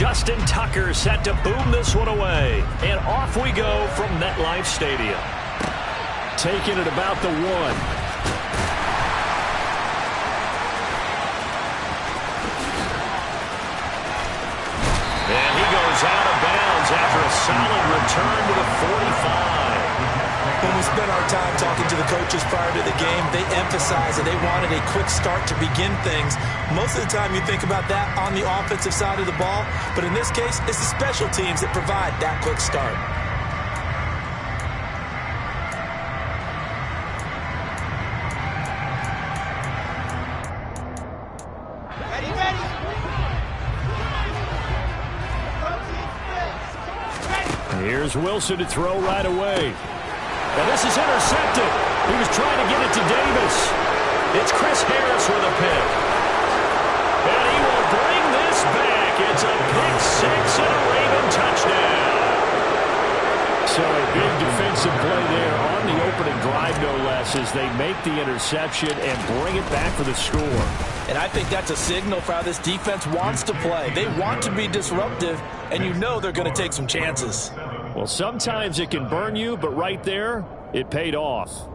Justin Tucker set to boom this one away. And off we go from MetLife Stadium. Taking it about the 1. And he goes out of bounds after a solid return to the 45. When we spent our time talking to the coaches prior to the game, they emphasized that they wanted a quick start to begin things. Most of the time you think about that on the offensive side of the ball, but in this case, it's the special teams that provide that quick start. Here's Wilson to throw right away. And this is intercepted. He was trying to get it to Davis. It's Chris Harris with a pick. And he will bring this back. It's a pick 6 and a Raven touchdown. So a big defensive play there on the opening drive, no less, as they make the interception and bring it back for the score. And I think that's a signal for how this defense wants to play. They want to be disruptive, and you know they're going to take some chances. Well, sometimes it can burn you, but right there, it paid off.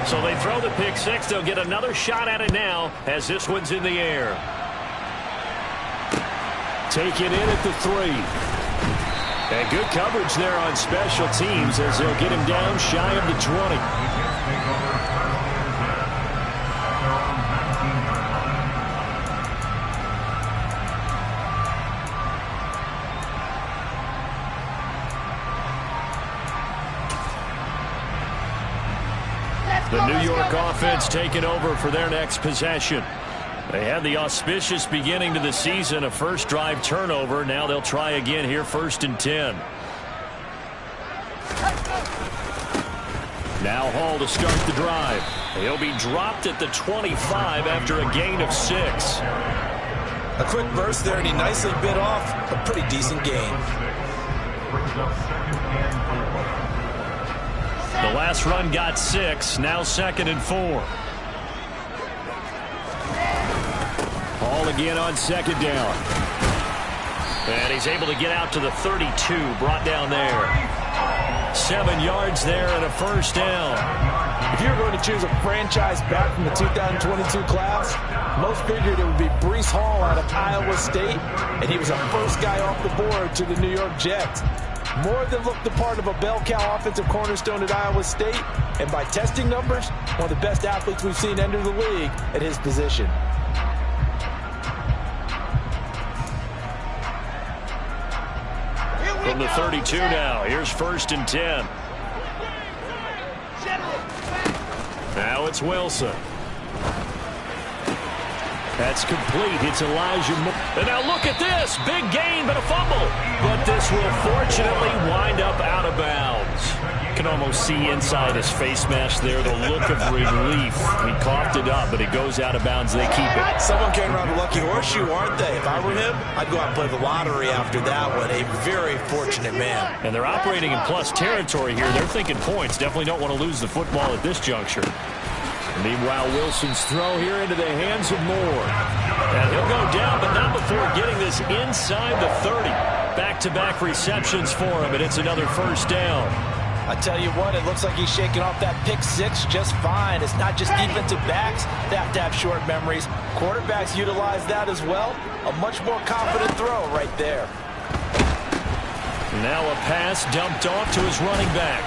So they throw the pick 6. They'll get another shot at it now as this one's in the air. Take it in at the 3. And good coverage there on special teams as they'll get him down shy of the 20. The New York offense taking over for their next possession. They had the auspicious beginning to the season, a first drive turnover. Now they'll try again here, 1st and 10. Now Hall to start the drive. He'll be dropped at the 25 after a gain of 6. A quick burst there, and he nicely bit off a pretty decent gain. The last run got 6. Now 2nd and 4. Hall again on 2nd down. And he's able to get out to the 32, brought down there. 7 yards there and a 1st down. If you were going to choose a franchise back from the 2022 class, most figured it would be Breece Hall out of Iowa State, and he was the first guy off the board to the New York Jets. More than looked the part of a bell cow offensive cornerstone at Iowa State, and by testing numbers, one of the best athletes we've seen enter the league at his position. From the 32 now, here's 1st and 10. Now it's Wilson. That's complete. It's Elijah Moore. And now look at this. Big gain, but a fumble. But this will fortunately wind up out of bounds. You can almost see inside his face mask there the look of relief. He coughed it up, but it goes out of bounds. They keep it. Someone came around a lucky horseshoe, aren't they? If I were him, I'd go out and play the lottery after that one. A very fortunate man. And they're operating in plus territory here. They're thinking points. Definitely don't want to lose the football at this juncture. Meanwhile, Wilson's throw here into the hands of Moore. And he'll go down, but not before getting this inside the 30. Back-to-back receptions for him, and it's another 1st down. I tell you what, it looks like he's shaking off that pick 6 just fine. It's not just defensive backs that have to have short memories. Quarterbacks utilize that as well. A much more confident throw right there. Now a pass dumped off to his running back.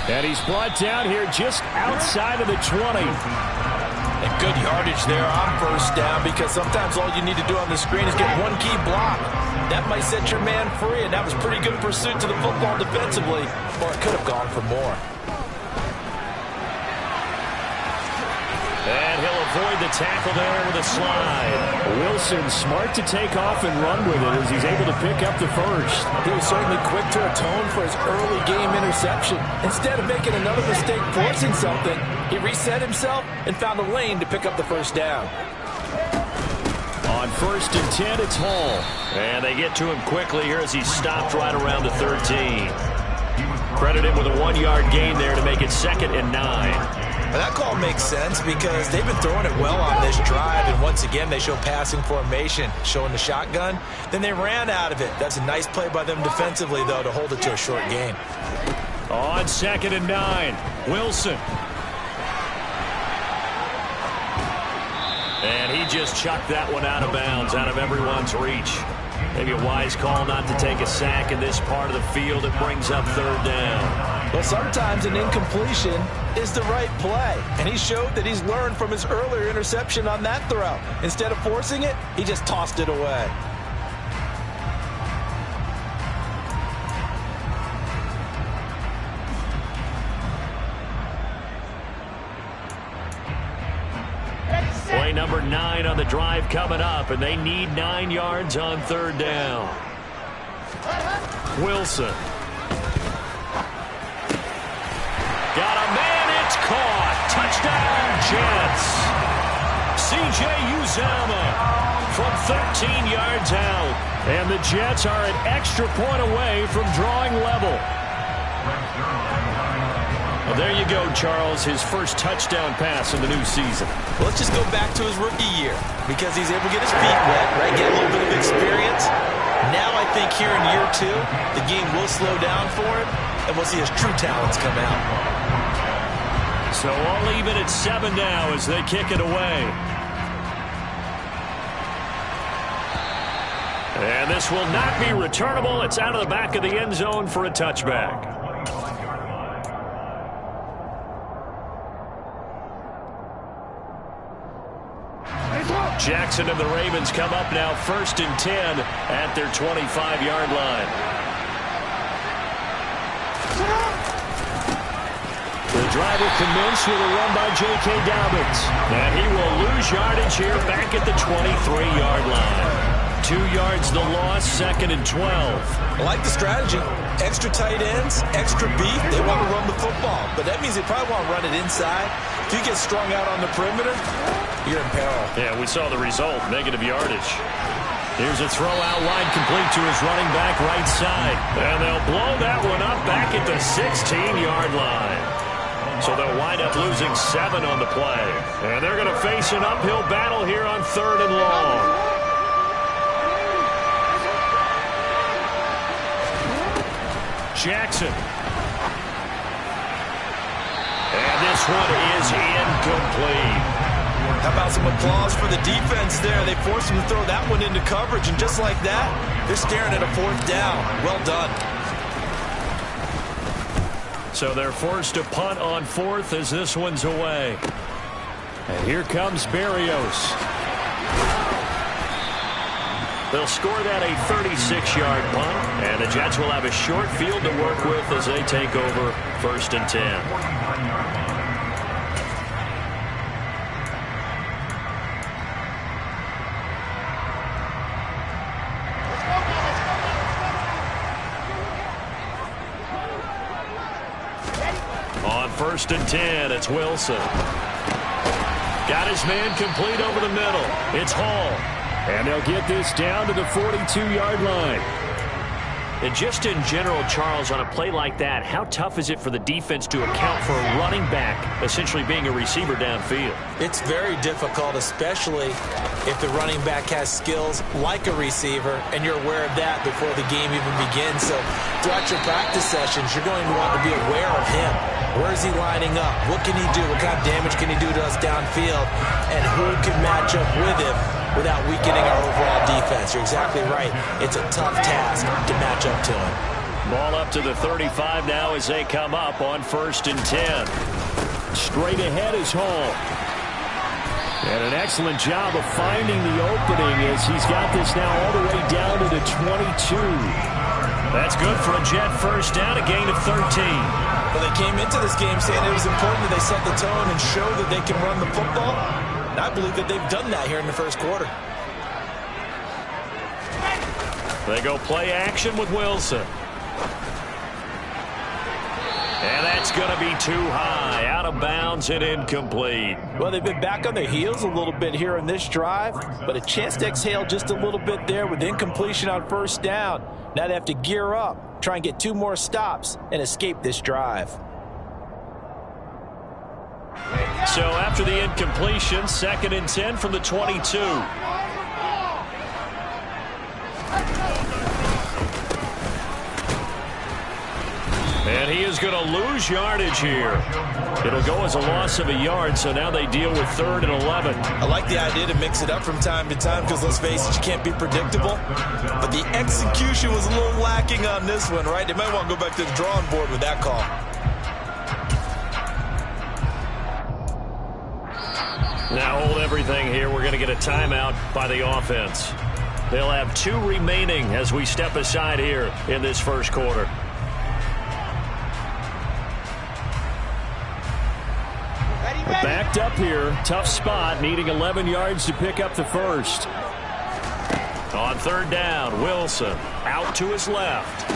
And he's brought down here just outside of the 20. And good yardage there on 1st down, because sometimes all you need to do on the screen is get one key block. That might set your man free, and that was pretty good pursuit to the football defensively, or it could have gone for more. And he'll avoid the tackle there with a slide. Wilson smart to take off and run with it as he's able to pick up the 1st. He was certainly quick to atone for his early game interception. Instead of making another mistake forcing something, he reset himself and found a lane to pick up the 1st down. On 1st and 10, it's Hall. And they get to him quickly here as he's stopped right around the 13. Credit him with a 1-yard gain there to make it 2nd and 9. Well, that call makes sense because they've been throwing it well on this drive, and once again they show passing formation, showing the shotgun. Then they ran out of it. That's a nice play by them defensively, though, to hold it to a short gain. On 2nd and 9, Wilson. And he just chucked that one out of bounds, out of everyone's reach. Maybe a wise call not to take a sack in this part of the field. It brings up 3rd down. Well, sometimes an incompletion is the right play, and he showed that he's learned from his earlier interception on that throw. Instead of forcing it, he just tossed it away. Play number 9 on the drive coming up, and they need 9 yards on 3rd down. Wilson. Got a man, it's caught. Touchdown, Jets. C.J. Uzomah from 13 yards out. And the Jets are an extra point away from drawing level. Well, there you go, Charles, his first touchdown pass in the new season. Well, let's just go back to his rookie year because he's able to get his feet wet, right? Get a little bit of experience. Now I think here in year 2, the game will slow down for him, and we'll see his true talents come out. So I'll leave it at 7 now as they kick it away. And this will not be returnable. It's out of the back of the end zone for a touchback. Jackson and the Ravens come up now 1st and 10 at their 25-yard line. The drive will commence with a run by J.K. Dobbins. And he will lose yardage here back at the 23-yard line. 2 yards the loss, 2nd and 12. I like the strategy. Extra tight ends, extra beef. They want to run the football, but that means they probably want to run it inside. If you get strung out on the perimeter, you're in peril. Yeah, we saw the result, negative yardage. Here's a throw out wide complete to his running back right side. And they'll blow that one up back at the 16-yard line. So they'll wind up losing 7 on the play. And they're going to face an uphill battle here on 3rd and long. Jackson. And this one is incomplete. How about some applause for the defense there? They forced him to throw that one into coverage, and just like that, they're staring at a 4th down. Well done. So they're forced to punt on 4th as this one's away. And here comes Berrios. They'll score that a 36-yard punt, and the Jets will have a short field to work with as they take over 1st and 10. On 1st and 10, it's Wilson. Got his man complete over the middle. It's Hall. And they'll get this down to the 42-yard line. And just in general, Charles, on a play like that, how tough is it for the defense to account for a running back essentially being a receiver downfield? It's very difficult, especially if the running back has skills like a receiver, and you're aware of that before the game even begins. So throughout your practice sessions, you're going to want to be aware of him. Where is he lining up? What can he do? What kind of damage can he do to us downfield? And who can match up with him without weakening our overall defense? You're exactly right. It's a tough task to match up to him. Ball up to the 35 now as they come up on 1st and 10. Straight ahead is Hall. And an excellent job of finding the opening as he's got this now all the way down to the 22. That's good for a Jet 1st down, a gain of 13. Well, they came into this game saying it was important that they set the tone and show that they can run the football. And I believe that they've done that here in the 1st quarter. They go play action with Wilson. And that's going to be too high, out of bounds and incomplete. Well, they've been back on their heels a little bit here in this drive, but a chance to exhale just a little bit there with incompletion on first down. Now they have to gear up, try and get 2 more stops, and escape this drive. So after the incompletion, 2nd and 10 from the 22. And he is going to lose yardage here. It'll go as a loss of a yard, so now they deal with 3rd and 11. I like the idea to mix it up from time to time because, let's face it, you can't be predictable. But the execution was a little lacking on this one, right? They might want to go back to the drawing board with that call. Now hold everything here. We're going to get a timeout by the offense. They'll have 2 remaining as we step aside here in this first quarter. Backed up here. Tough spot. Needing 11 yards to pick up the first. On 3rd down, Wilson out to his left.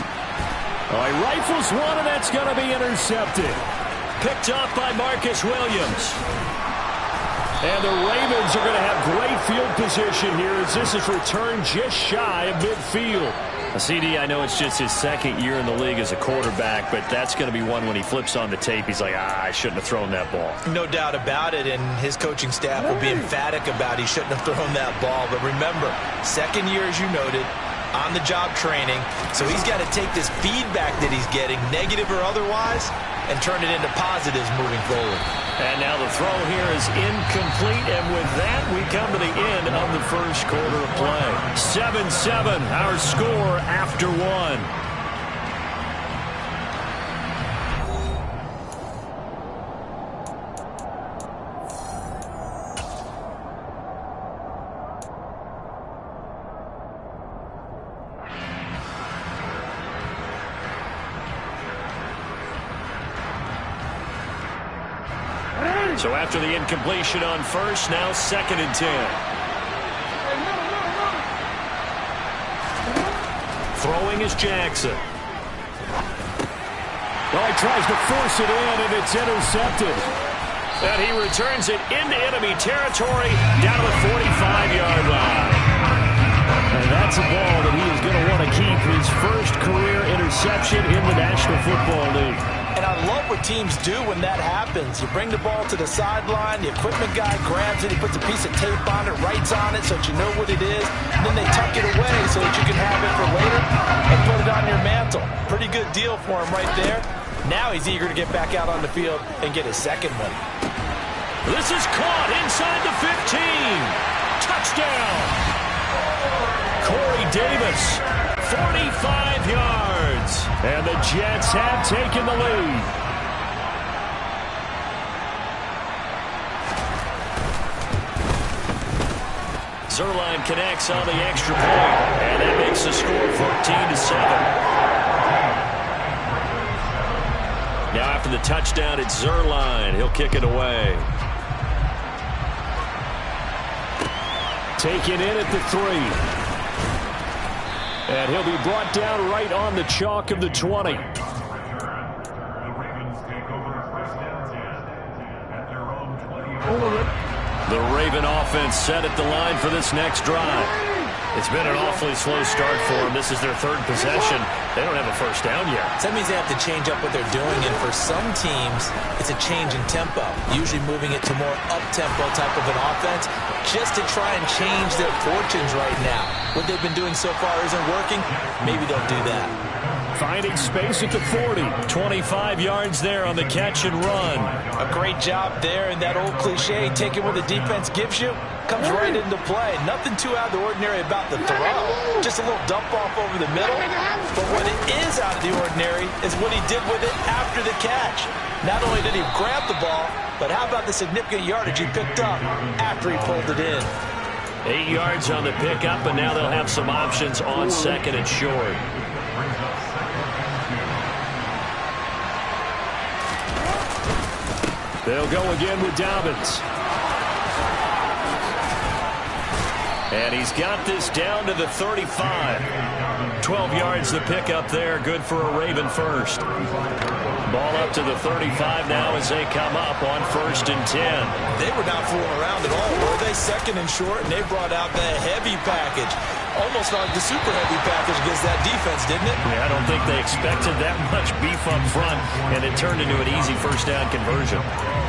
Oh, he rifles one, and that's going to be intercepted. Picked up by Marcus Williams. And the Ravens are going to have great field position here as this is returned just shy of midfield. CD, I know it's just his 2nd year in the league as a quarterback, but that's going to be one when he flips on the tape. He's like, I shouldn't have thrown that ball. No doubt about it, and his coaching staff will be emphatic about he shouldn't have thrown that ball. But remember, 2nd year, as you noted, on-the-job training. So he's got to take this feedback that he's getting, negative or otherwise, and turn it into positives moving forward. And now the throw here is incomplete, and with that, we come to the end of the first quarter of play. 7-7, our score after 1. So after the incompletion on first, now 2nd and 10. Throwing is Jackson. Well, he tries to force it in, and it's intercepted. And he returns it into enemy territory down to the 45-yard line. And that's a ball that he is going to want to keep, his first career interception in the National Football League. And I love what teams do when that happens. You bring the ball to the sideline, the equipment guy grabs it, he puts a piece of tape on it, writes on it so that you know what it is, and then they tuck it away so that you can have it for later and put it on your mantle. Pretty good deal for him right there. Now he's eager to get back out on the field and get his 2nd one. This is caught inside the 15. Touchdown. Corey Davis, 45 yards. And the Jets have taken the lead. Zerline connects on the extra point, and that makes the score 14-7. Now after the touchdown, it's Zerline. He'll kick it away. Taken in at the 3. And he'll be brought down right on the chalk of the 20. The Raven offense set at the line for this next drive. It's been an awfully slow start for them. This is their 3rd possession. They don't have a first down yet. So that means they have to change up what they're doing, and for some teams, it's a change in tempo, usually moving it to more up-tempo type of an offense, just to try and change their fortunes right now. What they've been doing so far isn't working. Maybe they'll do that. Finding space at the 40. 25 yards there on the catch and run. A great job there, and that old cliche, taking what the defense gives you, comes right into play. Nothing too out of the ordinary about the throw. Just a little dump off over the middle. But what is out of the ordinary is what he did with it after the catch. Not only did he grab the ball, but how about the significant yardage he picked up after he pulled it in. 8 yards on the pickup, and now they'll have some options on 2nd and short. They'll go again with Dobbins. And he's got this down to the 35. 12 yards the pickup there. Good for a Raven first. Ball up to the 35 now as they come up on 1st and 10. They were not fooling around at all, were they? 2nd and short, and they brought out the heavy package. Almost like the super heavy package against that defense, didn't it? Yeah, I don't think they expected that much beef up front, and it turned into an easy 1st down conversion.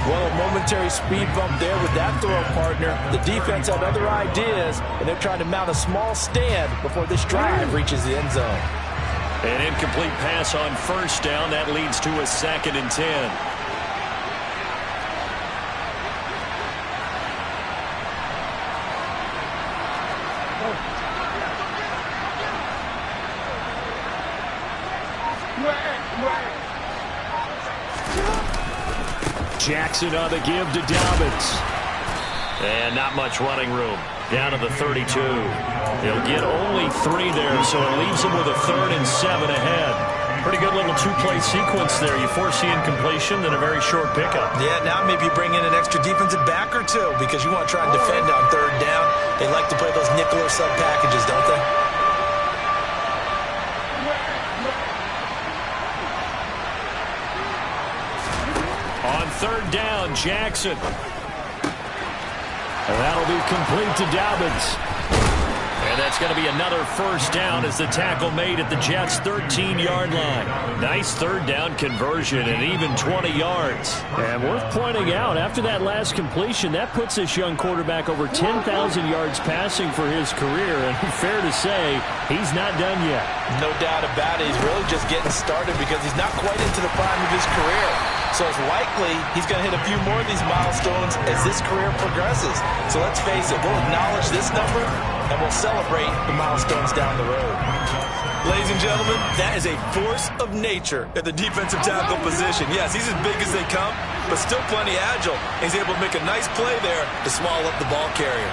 Well, a momentary speed bump there with that throw, partner. The defense had other ideas, and they're trying to mount a small stand before this drive reaches the end zone. An incomplete pass on 1st down. That leads to a 2nd and 10. Jackson on the give to Dobbins. And not much running room. Down to the 32. He'll get only 3 there, so it leaves him with a 3rd and 7 ahead. Pretty good little 2-play sequence there. You force the incompletion, then a very short pickup. Yeah, now maybe you bring in an extra defensive back or 2 because you want to try and defend on 3rd down. They like to play those nickel or sub packages, don't they? On 3rd down, Jackson. And that'll be complete to Dobbins. And that's going to be another 1st down as the tackle made at the Jets' 13-yard line. Nice 3rd down conversion and even 20 yards. And worth pointing out, after that last completion, that puts this young quarterback over 10,000 yards passing for his career. And fair to say, he's not done yet. No doubt about it. He's really just getting started because he's not quite into the prime of his career. So it's likely he's going to hit a few more of these milestones as this career progresses. So let's face it, we'll acknowledge this number and we'll celebrate the milestones down the road. Ladies and gentlemen, that is a force of nature at the defensive tackle position. Yes, he's as big as they come, but still plenty agile. He's able to make a nice play there to swallow up the ball carrier.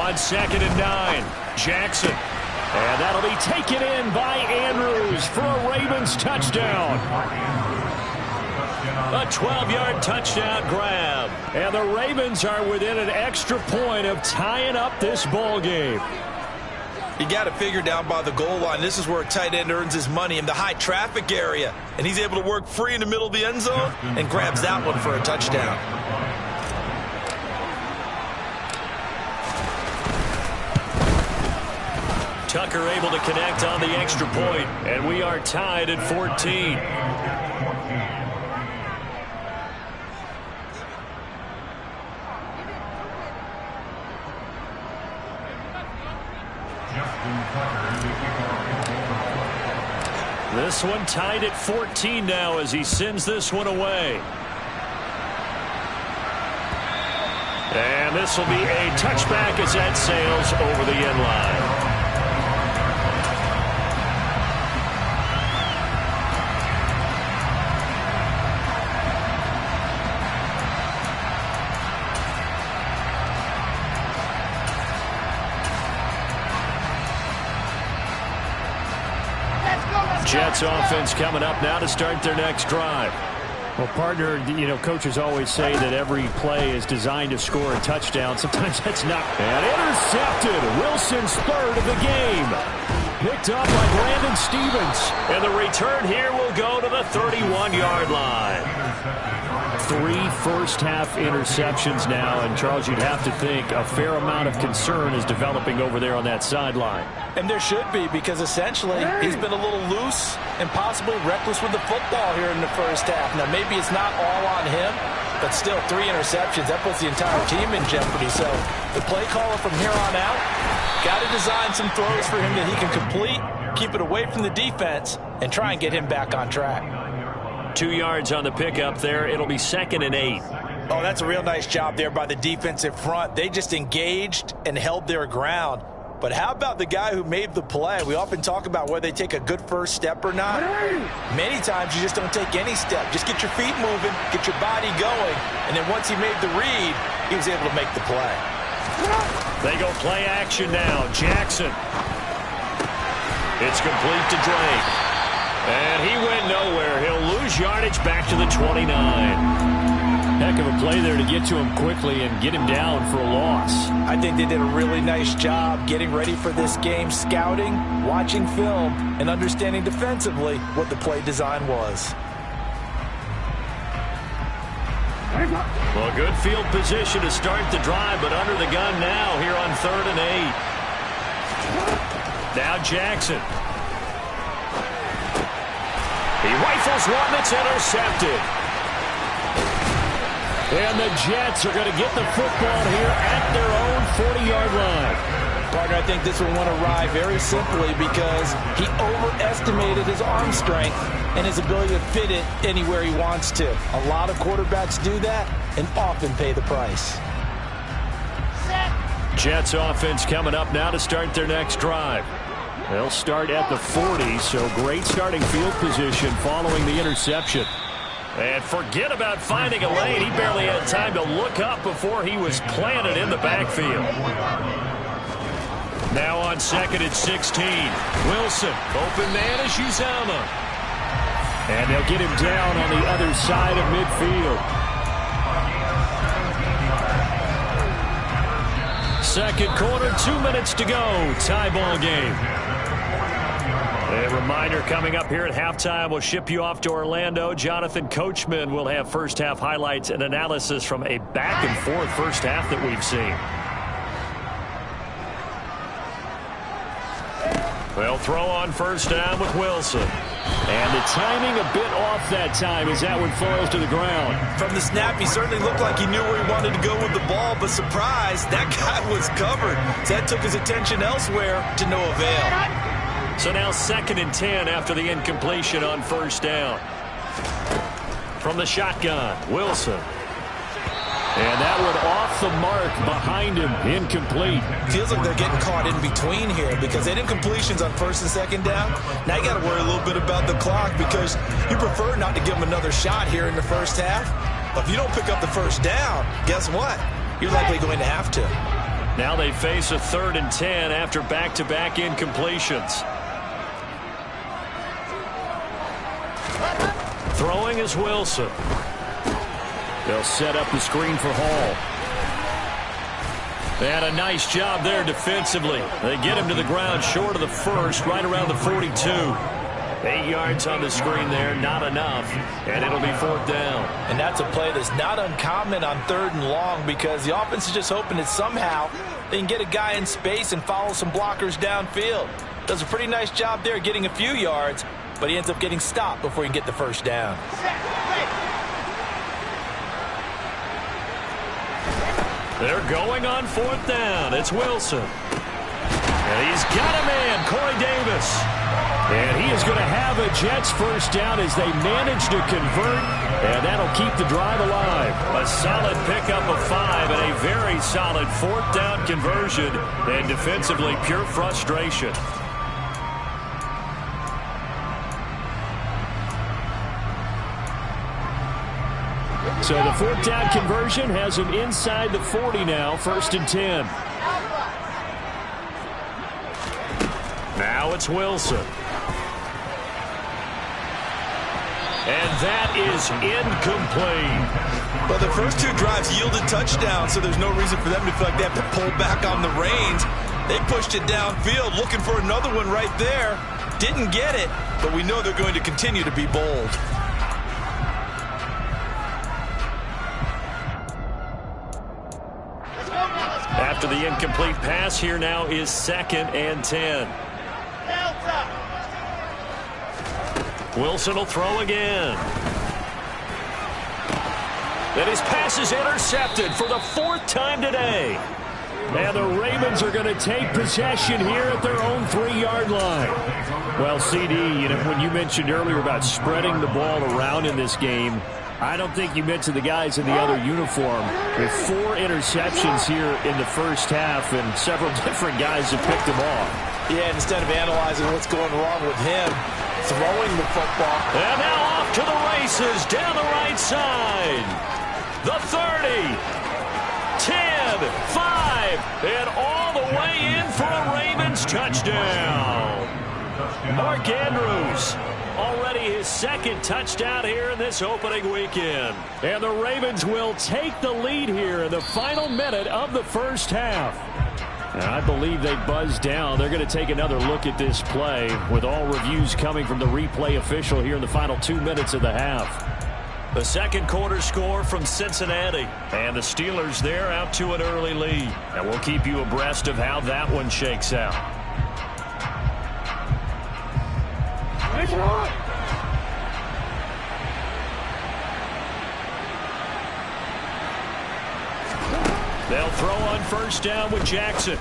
On 2nd and 9, Jackson. And that'll be taken in by Andrews for a Ravens touchdown. A 12-yard touchdown grab. And the Ravens are within an extra point of tying up this ball game. You got to figure down by the goal line. This is where a tight end earns his money in the high traffic area. And he's able to work free in the middle of the end zone and grabs that one for a touchdown. Tucker able to connect on the extra point. And we are tied at 14. This one tied at 14 now as he sends this one away. And this will be a touchback as that sails over the end line. Jets offense coming up now to start their next drive. Well, partner, you know, coaches always say that every play is designed to score a touchdown. Sometimes that's not. And intercepted. Wilson's 3rd of the game. Picked up by Brandon Stevens. And the return here will go to the 31-yard line. 3 first-half interceptions now. And, Charles, you'd have to think a fair amount of concern is developing over there on that sideline. And there should be, because essentially he's been a little loose and possibly reckless with the football here in the first half. Now, maybe it's not all on him, but still 3 interceptions. That puts the entire team in jeopardy. So the play caller from here on out got to design some throws for him that he can complete, keep it away from the defense, and try and get him back on track. 2 yards on the pickup there. It'll be 2nd and 8. Oh, that's a real nice job there by the defensive front. They just engaged and held their ground. But how about the guy who made the play? We often talk about whether they take a good first step or not. Many times you just don't take any step. Just get your feet moving, get your body going, and then once he made the read, he was able to make the play. They go play action now. Jackson. It's complete to Drake. And he went nowhere. He'll lose yardage back to the 29. Heck of a play there to get to him quickly and get him down for a loss. I think they did a really nice job getting ready for this game, scouting, watching film, and understanding defensively what the play design was. Well, good field position to start the drive, but under the gun now here on 3rd and 8. Now Jackson. He rifles one that's intercepted. And the Jets are going to get the football here at their own 40-yard line. Partner, I think this one went awry very simply because he overestimated his arm strength and his ability to fit it anywhere he wants to. A lot of quarterbacks do that and often pay the price. Jets offense coming up now to start their next drive. They'll start at the 40, so great starting field position following the interception. And forget about finding a lane. He barely had time to look up before he was planted in the backfield. Now on 2nd and 16. Wilson, open man is Uzama. And they'll get him down on the other side of midfield. Second quarter, 2 minutes to go. Tie ball game. A reminder coming up here at halftime, we'll ship you off to Orlando. Jonathan Coachman will have first half highlights and analysis from a back and forth first half that we've seen. They'll throw on first down with Wilson. And the timing a bit off that time as that one falls to the ground. From the snap, he certainly looked like he knew where he wanted to go with the ball, but surprise, that guy was covered. So that took his attention elsewhere to no avail. So now 2nd and 10 after the incompletion on first down. From the shotgun, Wilson. And that one off the mark behind him, incomplete. Feels like they're getting caught in between here because they had incompletions on 1st and 2nd down. Now you got to worry a little bit about the clock because you prefer not to give them another shot here in the first half. But if you don't pick up the first down, guess what? You're likely going to have to. Now they face a 3rd and 10 after back-to-back incompletions. Throwing is Wilson. They'll set up the screen for Hall. They had a nice job there defensively. They get him to the ground short of the first, right around the 42. 8 yards on the screen there, not enough, and it'll be 4th down. And that's a play that's not uncommon on 3rd and long because the offense is just hoping that somehow they can get a guy in space and follow some blockers downfield. Does a pretty nice job there getting a few yards, but he ends up getting stopped before he can get the first down. They're going on 4th down. It's Wilson. And he's got a man, Corey Davis. And he is going to have a Jets first down as they manage to convert, and that'll keep the drive alive. A solid pickup of 5 and a very solid 4th down conversion, and defensively pure frustration. So the 4th down conversion has him inside the 40 now, 1st and 10. Now it's Wilson. And that is incomplete. Well, the first 2 drives yielded touchdowns, so there's no reason for them to feel like they have to pull back on the reins. They pushed it downfield, looking for another one right there. Didn't get it, but we know they're going to continue to be bold. After the incomplete pass, here now is 2nd and 10. Wilson will throw again. And his pass is intercepted for the 4th time today. And the Ravens are going to take possession here at their own 3-yard line. Well, CD, when you mentioned earlier about spreading the ball around in this game, I don't think you mentioned the guys in the other uniform. With 4 interceptions here in the first half, and several different guys have picked them off. Yeah, instead of analyzing what's going wrong with him, throwing the football. And now off to the races down the right side. The 30, 10, 5, and all the way in for a Ravens touchdown. Mark Andrews, already his second touchdown here in this opening weekend. And the Ravens will take the lead here in the final minute of the first half. And I believe they buzzed down. They're going to take another look at this play with all reviews coming from the replay official here in the final 2 minutes of the half. The second quarter score from Cincinnati. And the Steelers there out to an early lead. And we'll keep you abreast of how that one shakes out. They'll throw on first down with Jackson.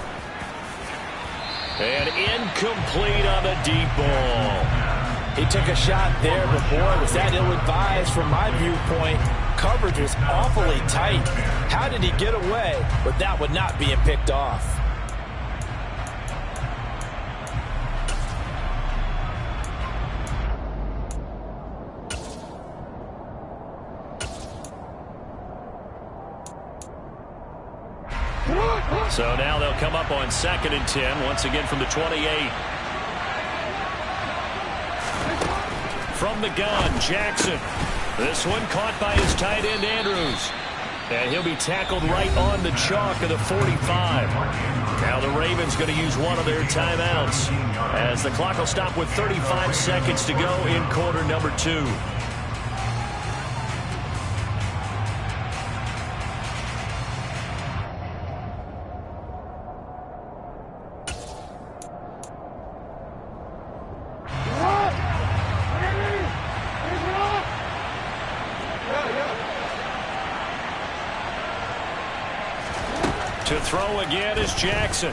And incomplete on the deep ball. He took a shot there, but boy, was that ill-advised from my viewpoint. Coverage was awfully tight. How did he get away with that one not being picked off? So now they'll come up on 2nd and 10, once again from the 28. From the gun, Jackson. This one caught by his tight end, Andrews. And he'll be tackled right on the chalk of the 45. Now the Ravens going to use one of their timeouts as the clock will stop with 35 seconds to go in quarter number 2. To throw again is Jackson.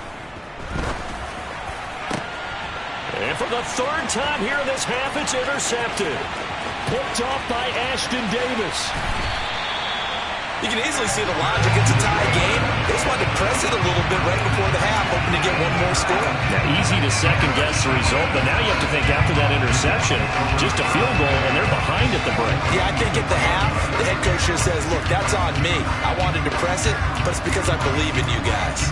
And for the 3rd time here in this half, it's intercepted. Picked off by Ashton Davis. You can easily see the logic. It's a tie game. They just wanted to press it a little bit right before the half, hoping to get one more score. Now, easy to second-guess the result, but now you have to think after that interception, just a field goal, and they're behind at the break. Yeah, I think at the half, the head coach just says, look, that's on me. I wanted to press it, but it's because I believe in you guys.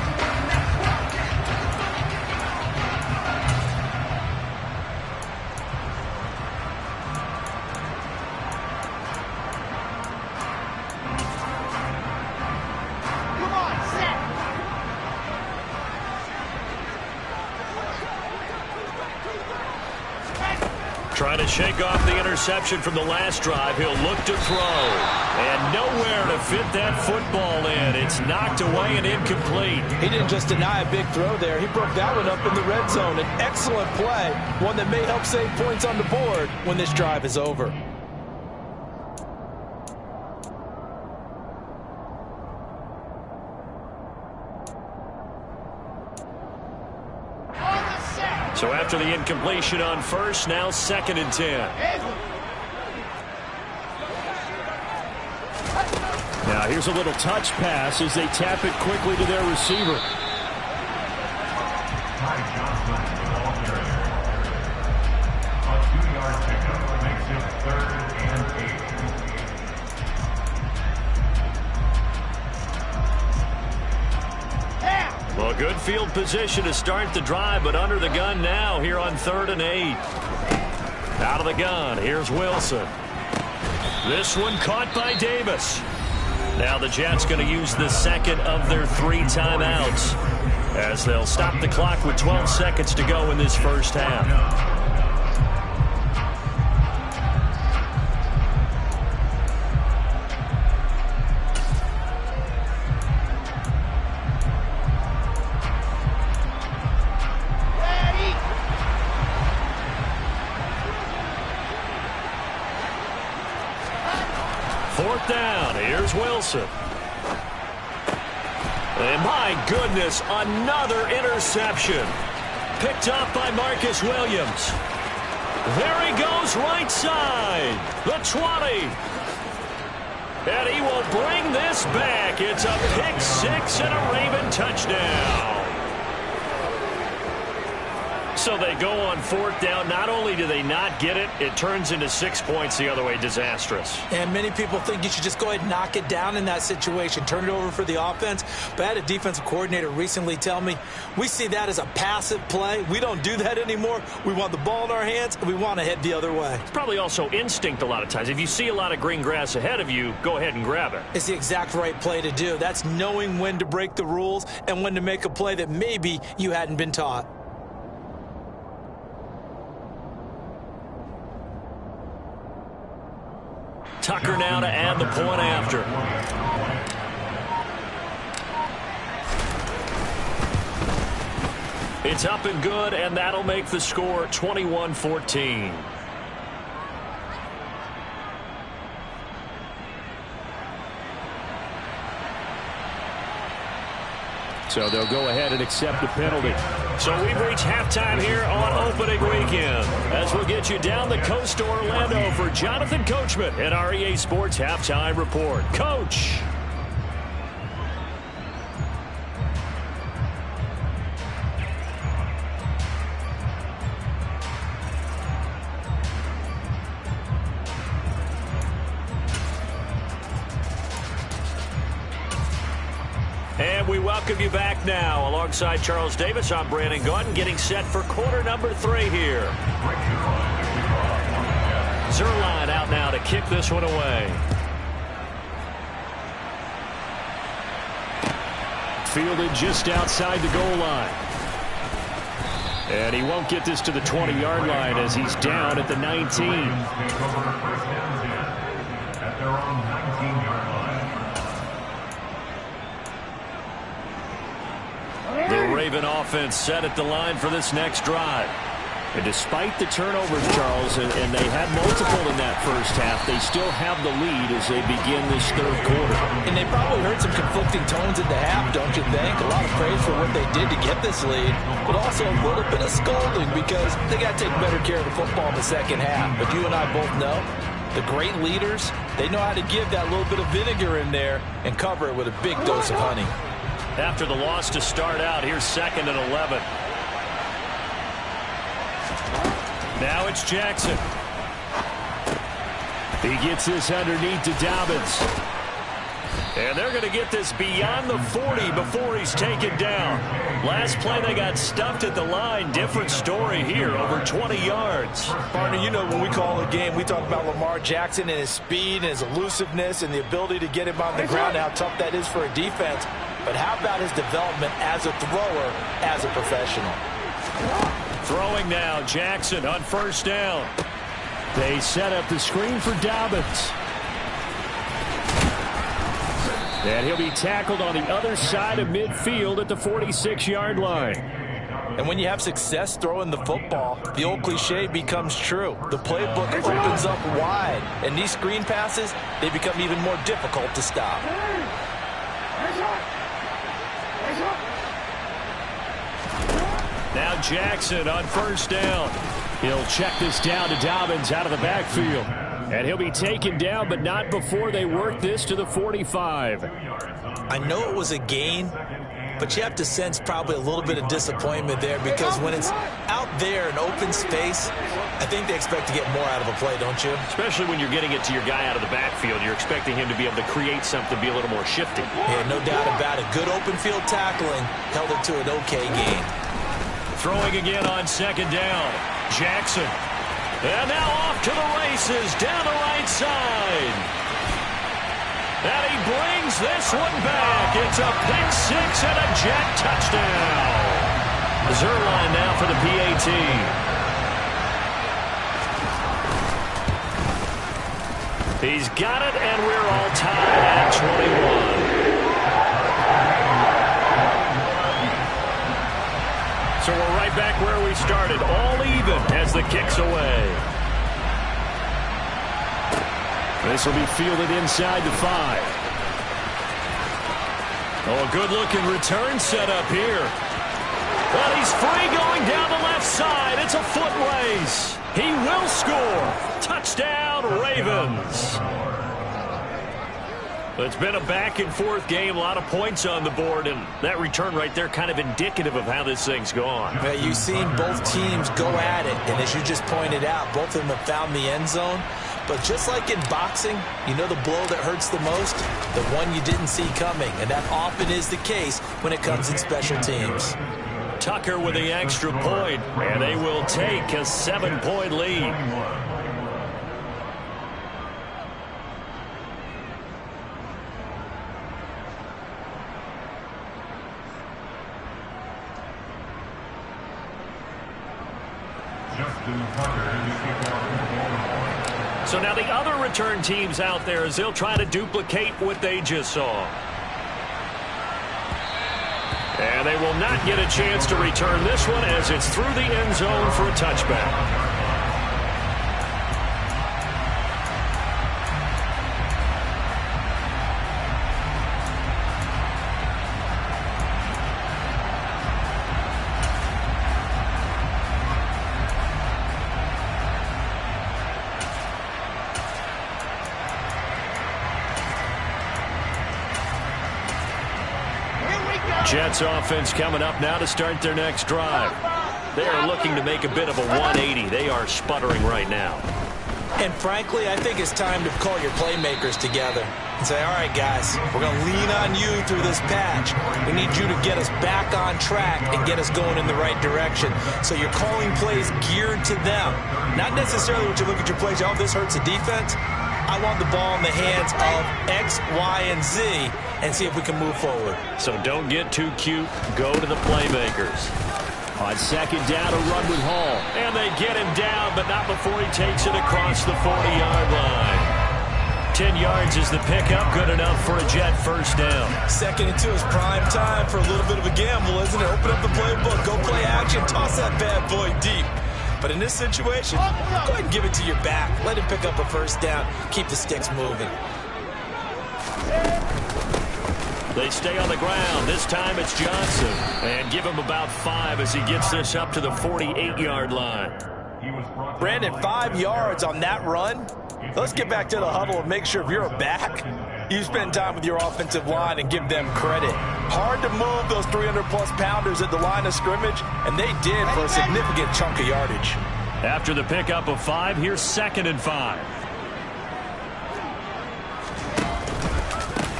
Trying to shake off the interception from the last drive. He'll look to throw. And nowhere to fit that football in. It's knocked away and incomplete. He didn't just deny a big throw there. He broke that one up in the red zone. An excellent play. One that may help save points on the board when this drive is over. So after the incompletion on first, now 2nd and 10. Now here's a little touch pass as they tap it quickly to their receiver. A 2-yard pickup makes it 3rd and 8. Well, good field position to start the drive, but under the gun now here on 3rd and 8. Out of the gun, here's Wilson. This one caught by Davis. Now the Jets going to use the second of their 3 timeouts as they'll stop the clock with 12 seconds to go in this first half. Down. Here's Wilson. And my goodness, another interception. Picked up by Marcus Williams. There he goes, right side. The 20. And he will bring this back. It's a pick 6 and a Raven touchdown. So they go on 4th down. Not only do they not get it, it turns into 6 points the other way. Disastrous. And many people think you should just go ahead and knock it down in that situation. Turn it over for the offense. But I had a defensive coordinator recently tell me, we see that as a passive play. We don't do that anymore. We want the ball in our hands, and we want to head the other way. It's probably also instinct a lot of times. If you see a lot of green grass ahead of you, go ahead and grab it. It's the exact right play to do. That's knowing when to break the rules and when to make a play that maybe you hadn't been taught. Tucker now to add the point after. It's up and good, and that'll make the score 21-14. So they'll go ahead and accept the penalty. So we've reached halftime here on opening weekend. As we'll get you down the coast to Orlando for Jonathan Coachman at our EA Sports Halftime Report. Coach. And we welcome you back now. Alongside Charles Davis, I'm Brandon Gaudin, getting set for quarter number 3 here. Zerline out now to kick this one away. Fielded just outside the goal line. And he won't get this to the 20-yard line as he's down at the 19. At their own 19-yard line. The Raven offense set at the line for this next drive. And despite the turnovers, Charles, and they had multiple in that first half, they still have the lead as they begin this third quarter. And they probably heard some conflicting tones at the half, don't you think? A lot of praise for what they did to get this lead, but also a little bit of scolding because they got to take better care of the football in the second half. But you and I both know the great leaders, they know how to give that little bit of vinegar in there and cover it with a big dose of honey. After the loss to start out, here's 2nd and 11. Now it's Jackson. He gets this underneath to Dobbins. And they're going to get this beyond the 40 before he's taken down. Last play, they got stuffed at the line. Different story here, over 20 yards. Partner, you know when we call a game, we talk about Lamar Jackson and his speed and his elusiveness and the ability to get him on the ground, how tough that is for a defense. But how about his development as a thrower, as a professional? Throwing now, Jackson on 1st down. They set up the screen for Dobbins. And he'll be tackled on the other side of midfield at the 46-yard line. And when you have success throwing the football, the old cliche becomes true. The playbook opens up wide. And these screen passes, they become even more difficult to stop. Now Jackson on 1st down. He'll check this down to Dobbins out of the backfield. And he'll be taken down, but not before they work this to the 45. I know it was a gain, but you have to sense probably a little bit of disappointment there because when it's out there in open space, I think they expect to get more out of a play, don't you? Especially when you're getting it to your guy out of the backfield. You're expecting him to be able to create something, be a little more shifty. Yeah, no doubt about it. Good open field tackling held it to an okay gain. Throwing again on 2nd down. Jackson. And now off to the races down the right side. And he brings this one back. It's a pick 6 and a Jet touchdown. Zerline now for the PAT. He's got it, and we're all tied at 21. So we're right back where we started, all even as the kick's away. This will be fielded inside the 5. Oh, a good-looking return set up here. But he's free going down the left side. It's a foot race. He will score. Touchdown, Ravens. It's been a back-and-forth game, a lot of points on the board, and that return right there kind of indicative of how this thing's gone. Well, you've seen both teams go at it, and as you just pointed out, both of them have found the end zone. But just like in boxing, you know the blow that hurts the most? The one you didn't see coming, and that often is the case when it comes in special teams. Tucker with the extra point, and they will take a 7-point lead. So now the other return teams out there as they'll try to duplicate what they just saw. And they will not get a chance to return this one as it's through the end zone for a touchback. Jets offense coming up now to start their next drive. They are looking to make a bit of a 180. They are sputtering right now. And frankly, I think it's time to call your playmakers together and say, all right, guys, we're going to lean on you through this patch. We need you to get us back on track and get us going in the right direction. So you're calling plays geared to them. Not necessarily when you look at your plays, oh, this hurts the defense. I want the ball in the hands of X, Y, and Z and see if we can move forward. So don't get too cute. Go to the playmakers. On second down, a run with Hall. And they get him down, but not before he takes it across the 40-yard line. 10 yards is the pickup. Good enough for a Jet first down. Second and 2 is prime time for a little bit of a gamble, isn't it? Open up the playbook. Go play action. Toss that bad boy deep. But in this situation, go ahead and give it to your back. Let him pick up a first down. Keep the sticks moving. They stay on the ground. This time it's Johnson. And give him about 5 as he gets this up to the 48-yard line. Brandon, 5 yards on that run. Let's get back to the huddle and make sure if you're a back, you spend time with your offensive line and give them credit. Hard to move those 300-plus pounders at the line of scrimmage, and they did for a significant chunk of yardage. After the pickup of 5, here's 2nd and 5.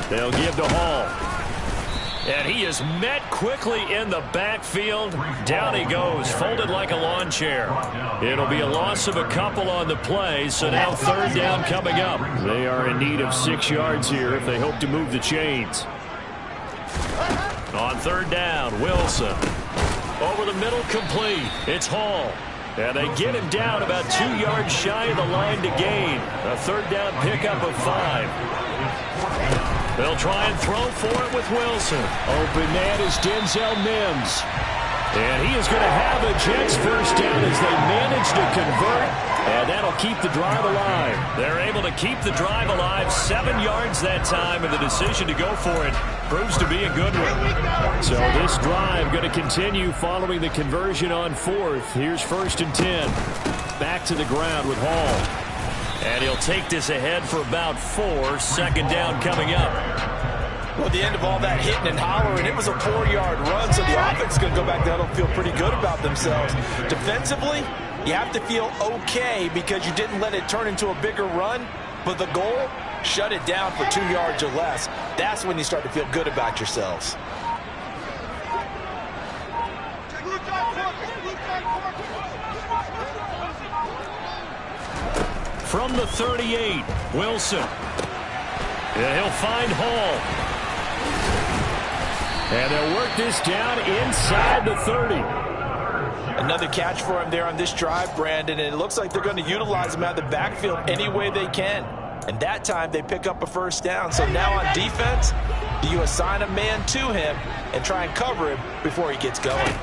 They'll give to Hall. And he is met quickly in the backfield. Down he goes, folded like a lawn chair. It'll be a loss of a couple on the play, so now 3rd down coming up. They are in need of 6 yards here if they hope to move the chains. On 3rd down, Wilson. Over the middle, complete. It's Hall. And they get him down about 2 yards shy of the line to gain. A 3rd down pickup of 5. They'll try and throw for it with Wilson. Open man is Denzel Mims. And he is going to have a Jets first down as they manage to convert. And that'll keep the drive alive. They're able to keep the drive alive. 7 yards that time, and the decision to go for it proves to be a good one. So this drive going to continue following the conversion on 4th. Here's 1st and 10. Back to the ground with Hall. And he'll take this ahead for about 4. 2nd down coming up. Well, at the end of all that hitting and hollering, it was a 4-yard run, so the offense is going to go back down and feel pretty good about themselves. Defensively, you have to feel okay because you didn't let it turn into a bigger run, but the goal, shut it down for 2 yards or less. That's when you start to feel good about yourselves. From the 38, Wilson. And he'll find Hall. And they'll work this down inside the 30. Another catch for him there on this drive, Brandon, and it looks like they're going to utilize him out of the backfield any way they can. And that time they pick up a first down. So now on defense, do you assign a man to him and try and cover him before he gets going?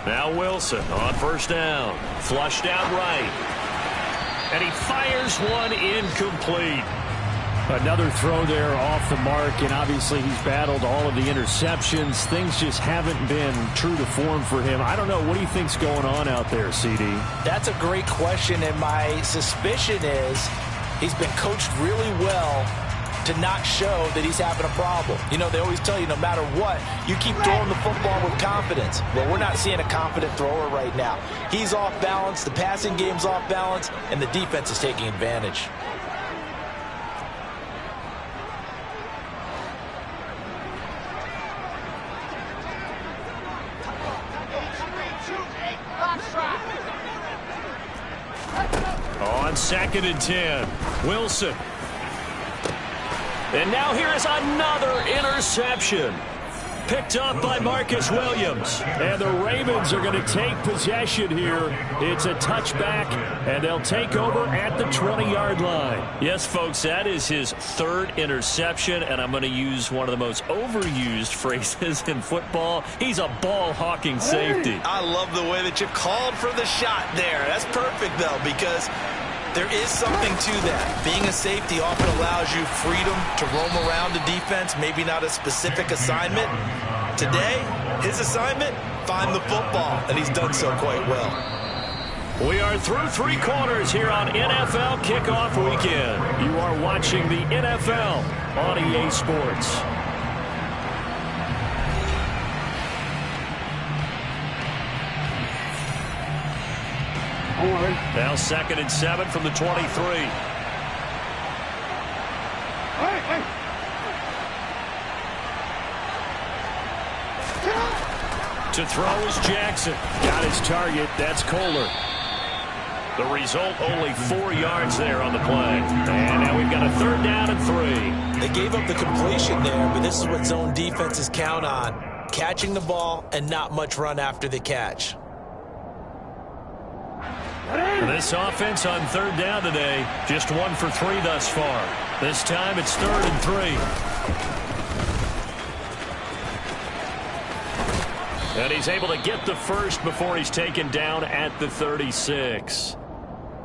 Now Wilson on first down. Flushed out right. And he fires one incomplete. Another throw there off the mark, and obviously he's battled all of the interceptions. Things just haven't been true to form for him. I don't know. What do you think's going on out there, CD? That's a great question, and my suspicion is he's been coached really well to not show that he's having a problem. You know, they always tell you no matter what, you keep throwing the football with confidence. Well, we're not seeing a confident thrower right now. He's off balance, the passing game's off balance, and the defense is taking advantage. On 2nd and 10, Wilson. And now here is another interception. Picked up by Marcus Williams. And the Ravens are going to take possession here. It's a touchback, and they'll take over at the 20-yard line. Yes, folks, that is his 3rd interception, and I'm going to use one of the most overused phrases in football. He's a ball-hawking safety. I love the way that you called for the shot there. That's perfect, though, because there is something to that. Being a safety often allows you freedom to roam around the defense, maybe not a specific assignment. Today, his assignment, find the football, and he's done so quite well. We are through 3 quarters here on NFL Kickoff Weekend. You are watching the NFL on EA Sports. Now 2nd and 7 from the 23. To throw is Jackson. Got his target. That's Kohler. The result, only 4 yards there on the play. And now we've got a 3rd down and 3. They gave up the completion there, but this is what zone defenses count on. Catching the ball and not much run after the catch. This offense on 3rd down today, just 1 for 3 thus far. This time it's 3rd and 3. And he's able to get the first before he's taken down at the 36.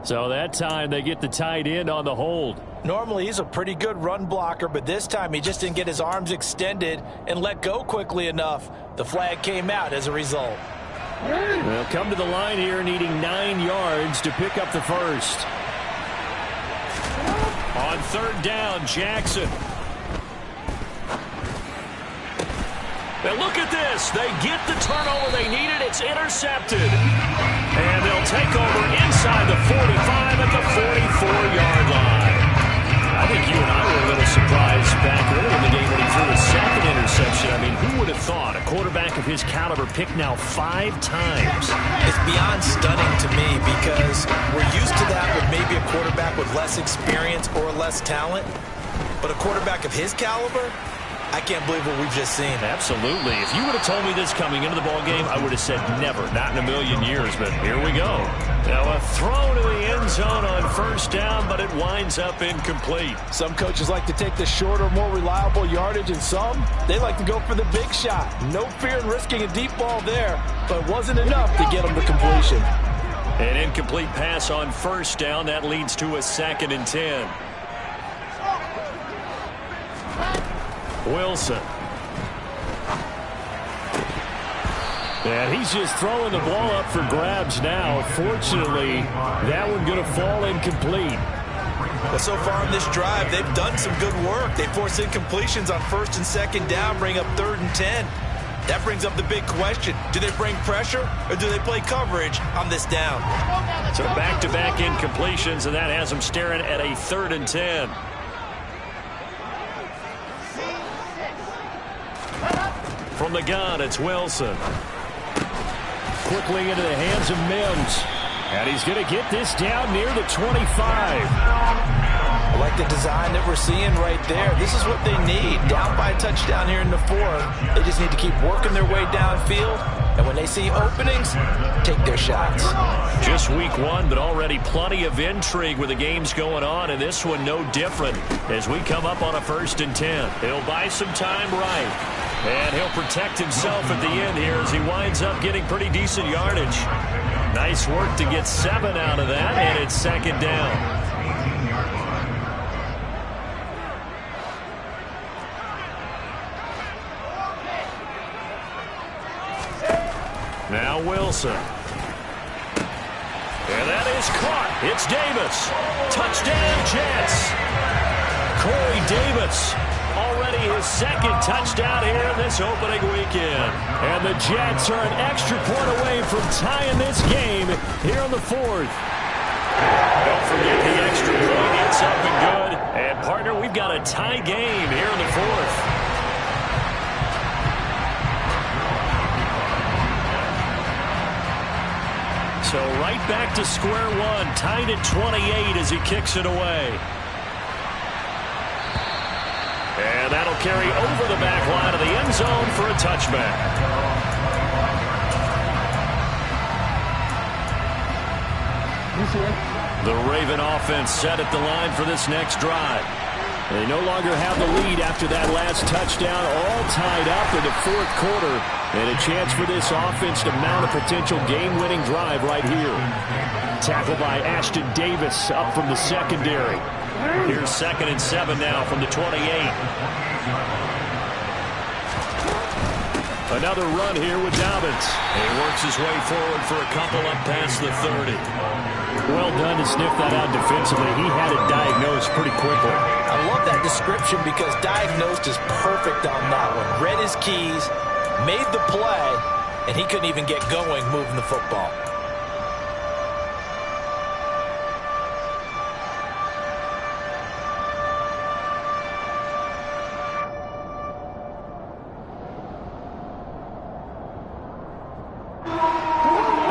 So that time they get the tight end on the hold. Normally he's a pretty good run blocker, but this time he just didn't get his arms extended and let go quickly enough. The flag came out as a result. They'll come to the line here needing 9 yards to pick up the first. On 3rd down, Jackson. Now look at this. They get the turnover they needed. It's intercepted. And they'll take over inside the 45 at the 44-yard line. I think you and I were a little surprised back early in the game when he threw his 2nd interception. I mean, who would have thought a quarterback of his caliber picked now 5 times? It's beyond stunning to me because we're used to that with maybe a quarterback with less experience or less talent. But a quarterback of his caliber, I can't believe what we've just seen. Absolutely. If you would have told me this coming into the ballgame, I would have said never, not in a million years, but here we go. Now a throw to the end zone on 1st down, but it winds up incomplete. Some coaches like to take the shorter, more reliable yardage, and some, they like to go for the big shot. No fear in risking a deep ball there, but it wasn't enough to get them to completion. An incomplete pass on 1st down. That leads to a 2nd and 10. Wilson. And he's just throwing the ball up for grabs now. Fortunately, that one going to fall incomplete. Well, so far in this drive, they've done some good work. They force incompletions on 1st and 2nd down, bring up 3rd and 10. That brings up the big question. Do they bring pressure or do they play coverage on this down? So back-to-back incompletions, and that has them staring at a 3rd and 10. From the gun, it's Wilson. Quickly into the hands of Mims. And he's going to get this down near the 25. I like the design that we're seeing right there. This is what they need. Down by a touchdown here in the 4th. They just need to keep working their way downfield. And when they see openings, take their shots. Just week 1, but already plenty of intrigue with the games going on. And this one no different as we come up on a 1st and 10. He'll buy some time right. And he'll protect himself at the end here as he winds up getting pretty decent yardage. Nice work to get 7 out of that, and it's 2nd down. Now Wilson. And that is caught. It's Davis. Touchdown, Jets. Corey Davis. Already his second touchdown here in this opening weekend. And the Jets are an extra point away from tying this game here in the fourth. Don't forget the extra point. It's up and good. And, partner, we've got a tie game here in the fourth. So right back to square one. Tied at 28 as he kicks it away. And that'll carry over the back line of the end zone for a touchback. The Raven offense set at the line for this next drive. They no longer have the lead after that last touchdown, all tied up in the fourth quarter. And a chance for this offense to mount a potential game-winning drive right here. Tackled by Ashton Davis up from the secondary. Here's 2nd and 7 now from the 28. Another run here with Dobbins. He works his way forward for a couple up past the 30. Well done to sniff that out defensively. He had it diagnosed pretty quickly. I love that description because diagnosed is perfect on that one. Read his keys, made the play, and he couldn't even get going moving the football.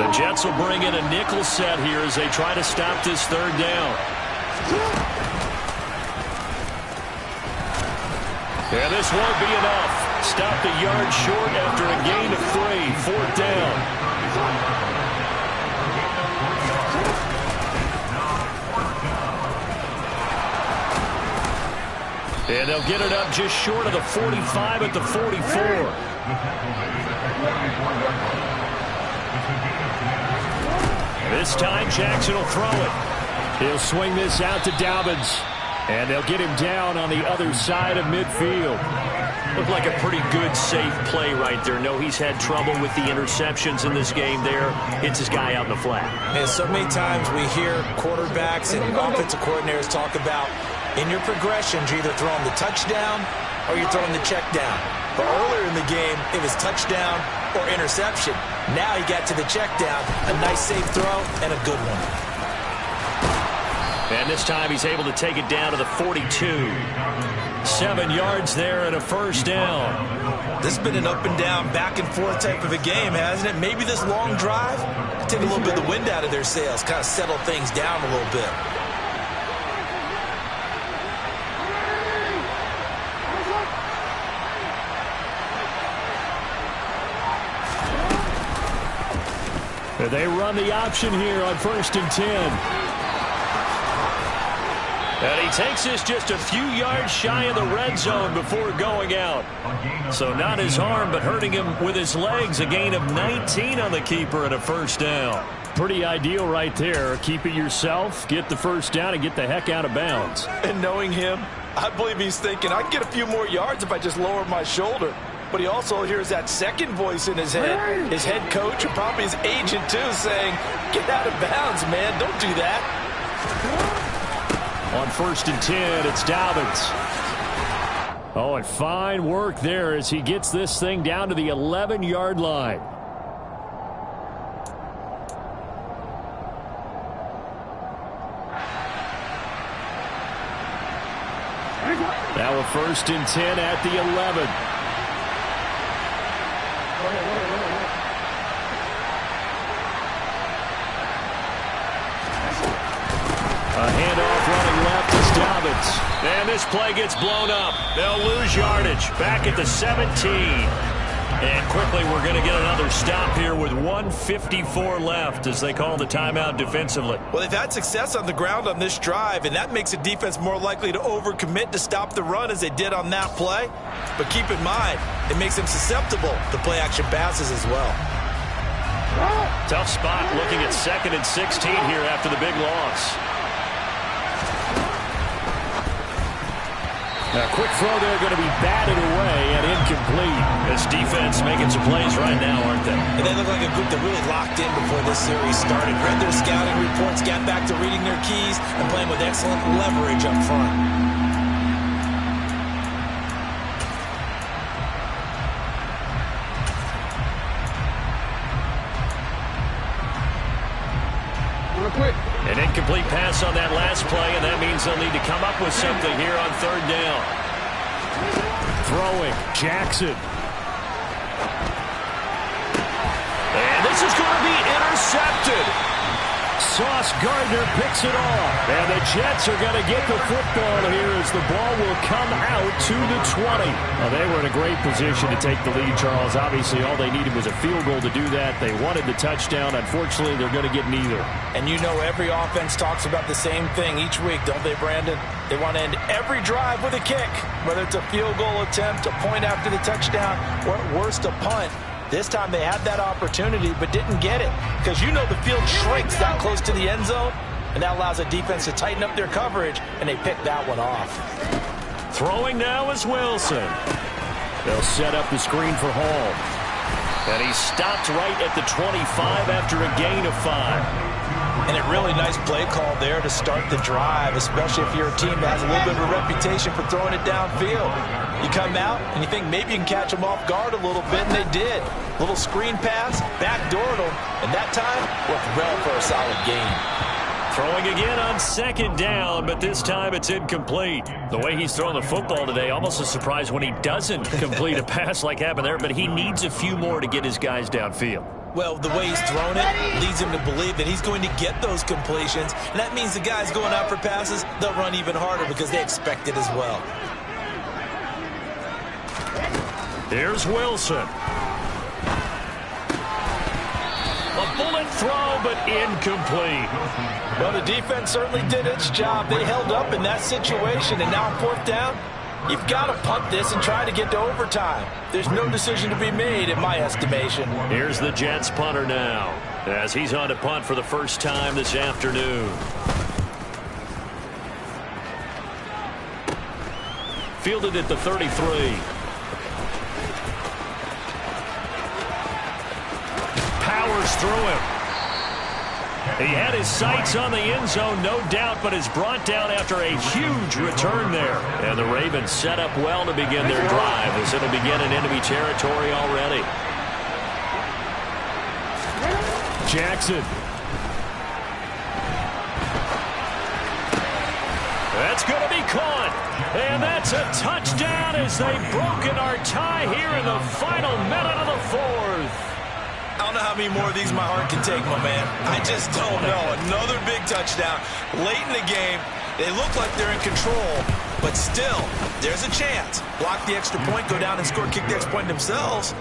The Jets will bring in a nickel set here as they try to stop this third down. And this won't be enough. Stopped a yard short after a gain of 3. 4th down. And they'll get it up just short of the 45 at the 44. This time Jackson will throw it. He'll swing this out to Dobbins. And they'll get him down on the other side of midfield. Looked like a pretty good, safe play right there. No, he's had trouble with the interceptions in this game there. Hits his guy out in the flat. And so many times we hear quarterbacks and offensive coordinators talk about in your progressions, you're either throwing the touchdown or you're throwing the check down. But earlier in the game, it was touchdown or interception. Now he got to the check down, a nice safe throw, and a good one. And this time he's able to take it down to the 42. 7 yards there and a first down. This has been an up and down, back and forth type of a game, hasn't it? Maybe this long drive take a little bit of the wind out of their sails, kind of settle things down a little bit. They run the option here on 1st and 10. And he takes this just a few yards shy of the red zone before going out. So not his arm, but hurting him with his legs. A gain of 19 on the keeper and a first down. Pretty ideal right there. Keep it yourself, get the first down, and get the heck out of bounds. And knowing him, I believe he's thinking, I can get a few more yards if I just lower my shoulder. But he also hears that second voice in his head. His head coach, and probably his agent too, saying, get out of bounds, man. Don't do that. On 1st and 10, it's Dobbins. Oh, and fine work there as he gets this thing down to the 11-yard line. Now a 1st and 10 at the 11. A handoff running left is Dobbins. And this play gets blown up. They'll lose yardage. Back at the 17. And quickly we're going to get another stop here with 1:54 left as they call the timeout defensively. Well, they've had success on the ground on this drive, and that makes a defense more likely to overcommit to stop the run as they did on that play. But keep in mind, it makes them susceptible to play-action passes as well. Tough spot looking at 2nd and 16 here after the big loss. A quick throw there going to be batted away and incomplete. This defense making some plays right now, aren't they? And they look like a group that really locked in before this series started. Read their scouting reports, got back to reading their keys, and playing with excellent leverage up front. real quick. An incomplete pass on that last play, and that means they'll need to come up with something here on third down. Throwing, Jackson. And this is going to be intercepted. Sauce Gardner picks it off. And the Jets are going to get the football here as the ball will come out to the 20. Well, they were in a great position to take the lead, Charles. Obviously, all they needed was a field goal to do that. They wanted the touchdown. Unfortunately, they're going to get neither. And you know every offense talks about the same thing each week, don't they, Brandon? They want to end every drive with a kick, whether it's a field goal attempt, a point after the touchdown, or at worst a punt. This time they had that opportunity but didn't get it because you know the field shrinks that close to the end zone, and that allows a defense to tighten up their coverage, and they picked that one off. Throwing now is Wilson. They'll set up the screen for Hall. And he stopped right at the 25 after a gain of 5. And a really nice play call there to start the drive, especially if you're a team that has a little bit of a reputation for throwing it downfield. You come out and you think maybe you can catch them off guard a little bit, and they did. Little screen pass, backdoored them, and that time worked well for a solid gain. Throwing again on second down, but this time it's incomplete. The way he's throwing the football today, almost a surprise when he doesn't complete a pass like happened there, but he needs a few more to get his guys downfield. Well, the way he's thrown it leads him to believe that he's going to get those completions, and that means the guys going out for passes, they'll run even harder because they expect it as well. Here's Wilson. A bullet throw, but incomplete. Well, the defense certainly did its job. They held up in that situation, and now on fourth down, you've got to punt this and try to get to overtime. There's no decision to be made, in my estimation. Here's the Jets punter now, as he's on to punt for the first time this afternoon. Fielded at the 33. Powers through him. He had his sights on the end zone, no doubt, but is brought down after a huge return there. And the Ravens set up well to begin their drive as it'll begin in enemy territory already. Jackson. That's going to be caught. And that's a touchdown as they've broken our tie here in the final minute of the fourth. I don't know how many more of these my heart can take, my man. I just don't know. Another big touchdown late in the game. They look like they're in control, but still, there's a chance. Block the extra point, go down and score, kick the extra point themselves.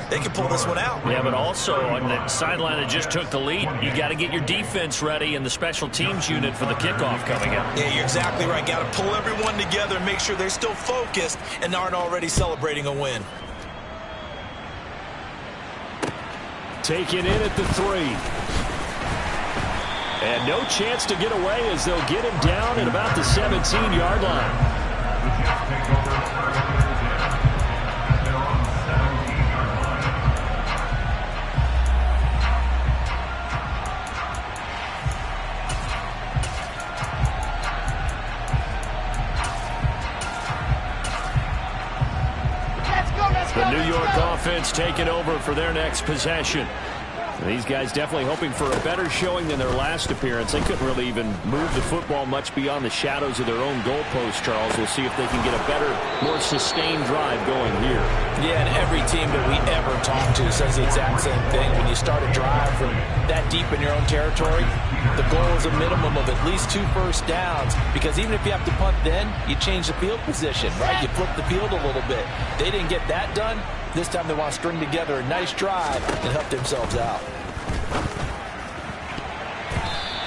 They can pull this one out. Yeah, but also on the sideline that just took the lead, you got to get your defense ready and the special teams unit for the kickoff coming up. Yeah, you're exactly right. Got to pull everyone together and make sure they're still focused and aren't already celebrating a win. Taken in at the 3. And no chance to get away as they'll get him down at about the 17-yard line. The Jets take over first and 10 at their own 17-yard line. The New York offense taking over for their next possession. These guys definitely hoping for a better showing than their last appearance. They couldn't really even move the football much beyond the shadows of their own goalpost, Charles. We'll see if they can get a better, more sustained drive going here. Yeah, and every team that we ever talk to says the exact same thing. When you start a drive from that deep in your own territory, the goal is a minimum of at least 2 first downs, because even if you have to punt then, you change the field position, right? You flip the field a little bit. They didn't get that done. This time they want to string together a nice drive and help themselves out.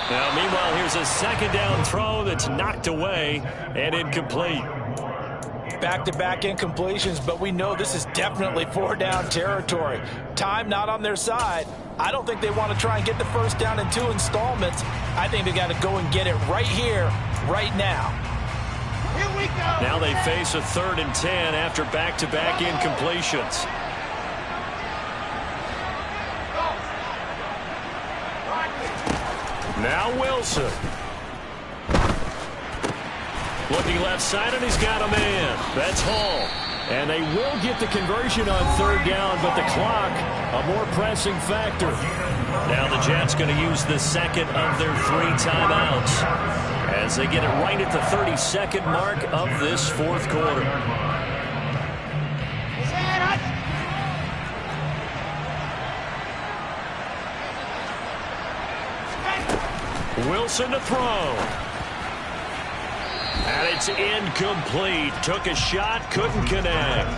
Now, meanwhile, here's a second down throw that's knocked away and incomplete. Back-to-back incompletions, but we know this is definitely 4-down territory. Time not on their side. I don't think they want to try and get the first down in 2 installments. I think they got to go and get it right here, right now. Here we go. Now they face a 3rd and 10 after back-to-back incompletions. Now Wilson. Looking left side, and he's got a man. That's Hall. And they will get the conversion on 3rd down, but the clock, a more pressing factor. Now the Jets going to use the second of their 3 timeouts as they get it right at the 32nd mark of this fourth quarter. Wilson to throw. And it's incomplete. Took a shot, couldn't connect.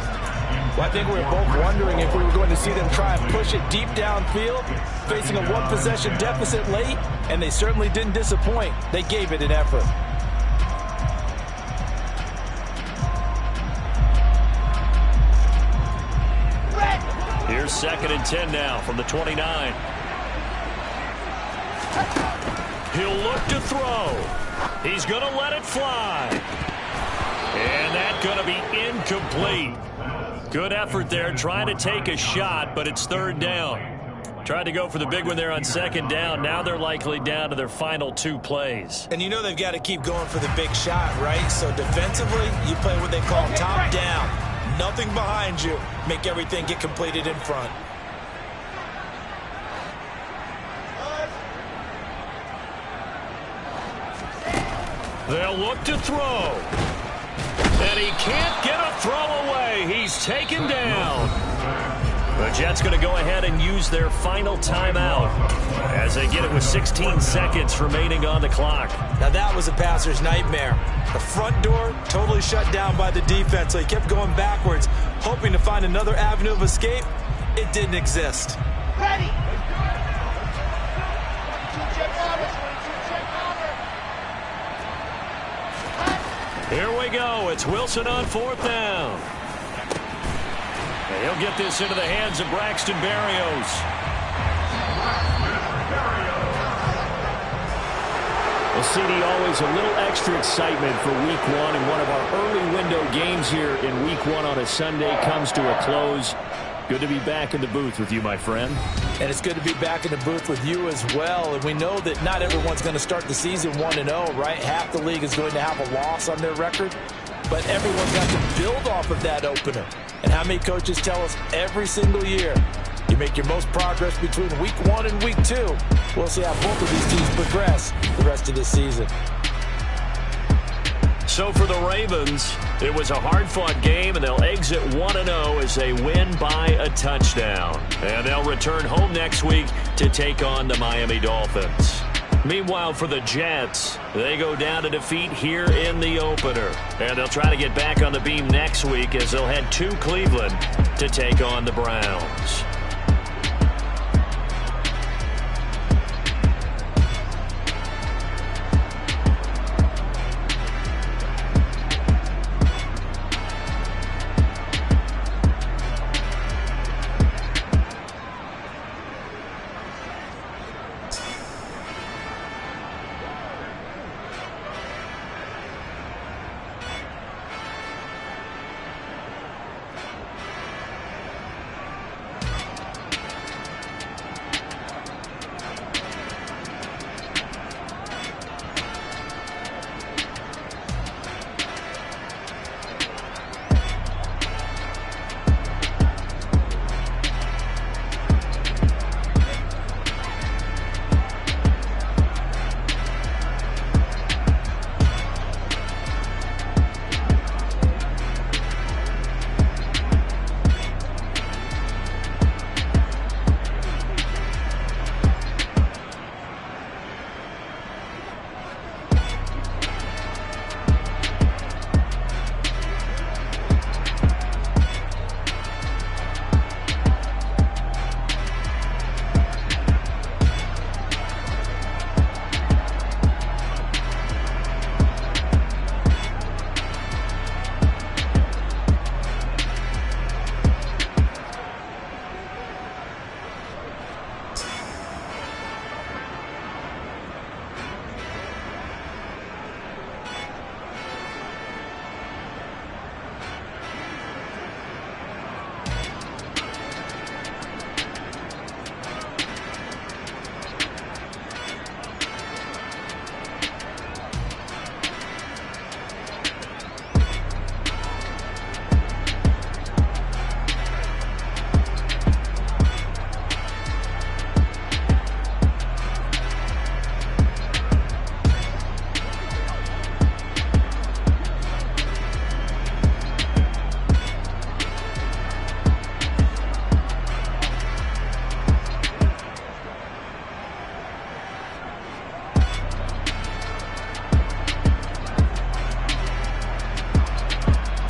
Well, I think we were both wondering if we were going to see them try and push it deep downfield, facing a one-possession deficit late, and they certainly didn't disappoint. They gave it an effort. Here's 2nd and 10 now from the 29. He'll look to throw. He's going to let it fly. And that's going to be incomplete. Good effort there, trying to take a shot, but it's 3rd down. Tried to go for the big one there on 2nd down. Now they're likely down to their final 2 plays. And you know they've got to keep going for the big shot, right? So defensively, you play what they call top down. Nothing behind you. Make everything get completed in front. They'll look to throw. And he can't get a throw away. He's taken down. The Jets going to go ahead and use their final timeout as they get it with 16 seconds remaining on the clock. Now that was a passer's nightmare. The front door totally shut down by the defense, so he kept going backwards, hoping to find another avenue of escape. It didn't exist. Ready. Here we go. It's Wilson on 4th down. And he'll get this into the hands of Braxton Berrios. Well, CD, always a little extra excitement for Week 1, and one of our early window games here in Week 1 on a Sunday comes to a close. Good to be back in the booth with you, my friend. And it's good to be back in the booth with you as well. And we know that not everyone's going to start the season 1-0, right? Half the league is going to have a loss on their record. But everyone's got to build off of that opener. And how many coaches tell us every single year, you make your most progress between Week 1 and Week 2. We'll see how both of these teams progress the rest of this season. So for the Ravens, it was a hard-fought game, and they'll exit 1-0 as they win by a touchdown. And they'll return home next week to take on the Miami Dolphins. Meanwhile, for the Jets, they go down to defeat here in the opener. And they'll try to get back on the beam next week as they'll head to Cleveland to take on the Browns.